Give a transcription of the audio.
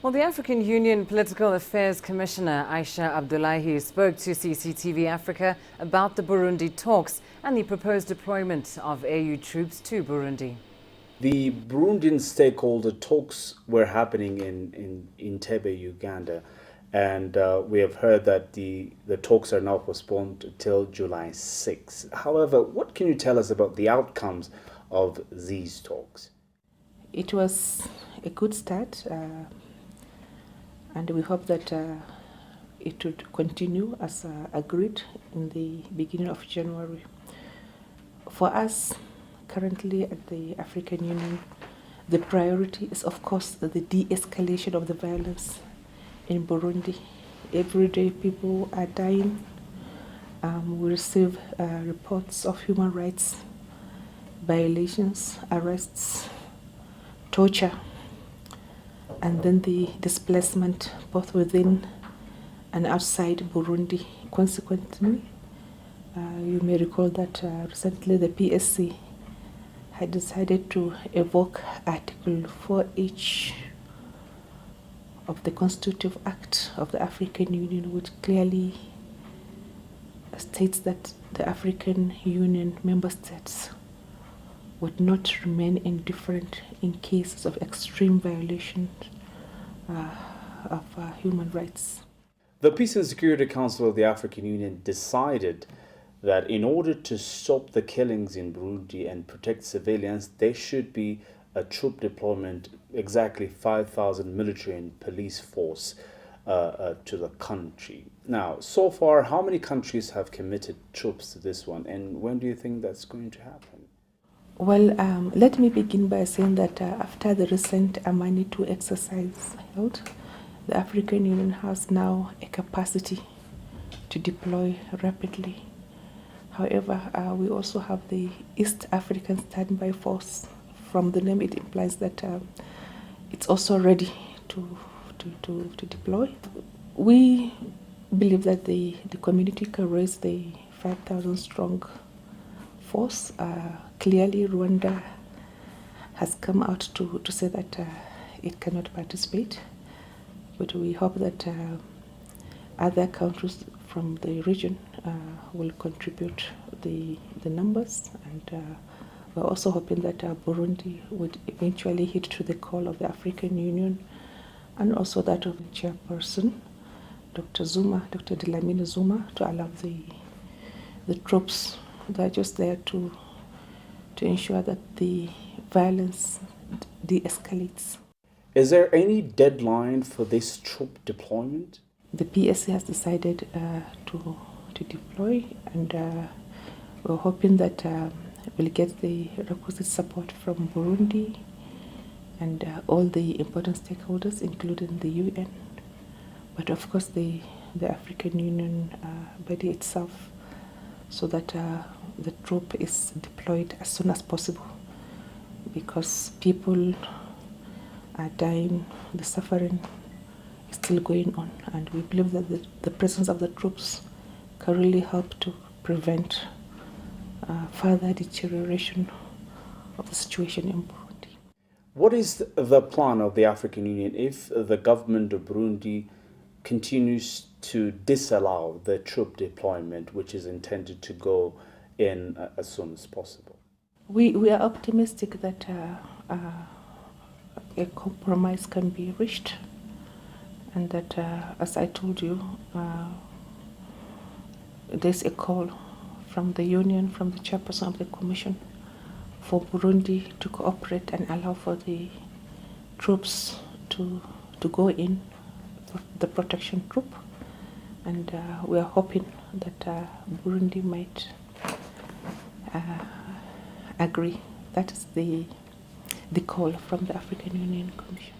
Well, the African Union Political Affairs Commissioner Aisha Abdullahi spoke to CCTV Africa about the Burundi talks and the proposed deployment of AU troops to Burundi. The Burundian stakeholder talks were happening in Entebbe, Uganda, and we have heard that the talks are now postponed until July 6. However, what can you tell us about the outcomes of these talks? It was a good start, and we hope that it would continue as agreed in the beginning of January. For us, currently at the African Union, the priority is, of course, the de-escalation of the violence in Burundi. Every day people are dying. We receive reports of human rights violations, arrests, torture, and then the displacement both within and outside Burundi. Consequently, you may recall that recently the PSC had decided to evoke Article 4H of the Constitutive Act of the African Union, which clearly states that the African Union member states would not remain indifferent in cases of extreme violation of human rights. The Peace and Security Council of the African Union decided that in order to stop the killings in Burundi and protect civilians, there should be a troop deployment, exactly 5,000 military and police force to the country. Now, so far, how many countries have committed troops to this one, and when do you think that's going to happen? Well, let me begin by saying that after the recent Amani 2 exercise held, the African Union has now a capacity to deploy rapidly. However, we also have the East African Standby Force. From the name, it implies that it's also ready to deploy. We believe that the community can raise the 5,000 strong force. Clearly, Rwanda has come out to say that it cannot participate, but we hope that other countries from the region will contribute the numbers, and we're also hoping that Burundi would eventually heed to the call of the African Union and also that of the chairperson, Dr. Dlamini Zuma, to allow the troops that are just there to ensure that the violence de-escalates. Is there any deadline for this troop deployment? The PSC has decided to deploy, and we're hoping that we'll get the requisite support from Burundi and all the important stakeholders, including the UN, but of course the African Union body itself, so that the troop is deployed as soon as possible, because people are dying, the suffering is still going on, and we believe that the presence of the troops can really help to prevent further deterioration of the situation in Burundi. What is the plan of the African Union if the government of Burundi continues to disallow the troop deployment, which is intended to go in as soon as possible? We are optimistic that a compromise can be reached, and that, as I told you, there's a call from the Union, from the chairperson of the Commission, for Burundi to cooperate and allow for the troops to go in, the protection troop, and we are hoping that Burundi might agree. That is the call from the African Union Commission.